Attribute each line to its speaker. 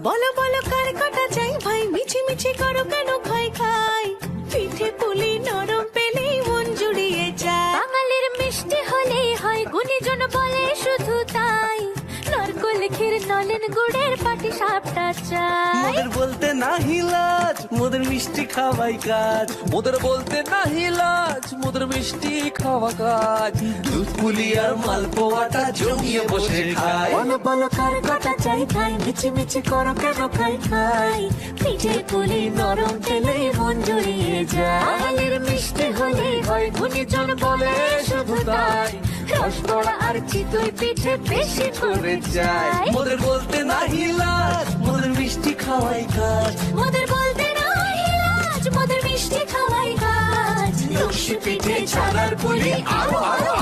Speaker 1: বলো বলো কার কাটা চাই ভাই, মিছি মিছি করো কেন খাই খাই, পিঠে পুলি নরম পেলেই মন জুড়িয়ে যায়।
Speaker 2: বাঙালির মিষ্টি হলেই হয়, গুণীজন বলে শুধু তাই, নারকোল ক্ষীর নলেন গুড়ের পাটি সাপটা চাই।
Speaker 3: মোদের বলতে নাহি লাজ, মোদের মিষ্টি খাওয়াই কাজ। মোদের বলতে নাহি লাজ, মোদের মিষ্টি খাওয়া কাজ। দুধ পুলি আর মালপোয়াটা জমিয়ে বসে খায়।
Speaker 1: বলো বলো কার কাটা চাই ভাই, মিছি মিছি করো কেন খাই খাই, পিঠে পুলি নরম পেলেই মন জুড়িয়ে যায়।
Speaker 2: বাঙালির মিষ্টি হলেই হয়, গুণীজন বলে শুধু তাই, রসগোল্লা আর চিতই পিঠে বেশি করে চাই।
Speaker 3: মোদের বলতে নাহি লাজ, মোদের মিষ্টি খাওয়াই কাজ।
Speaker 2: মোদের বলতে নাই লাজ, মোদের মিষ্টি খাওয়াই কাজ।
Speaker 3: লক্ষ্মী পিঠে ছানার পুলি আরো আরো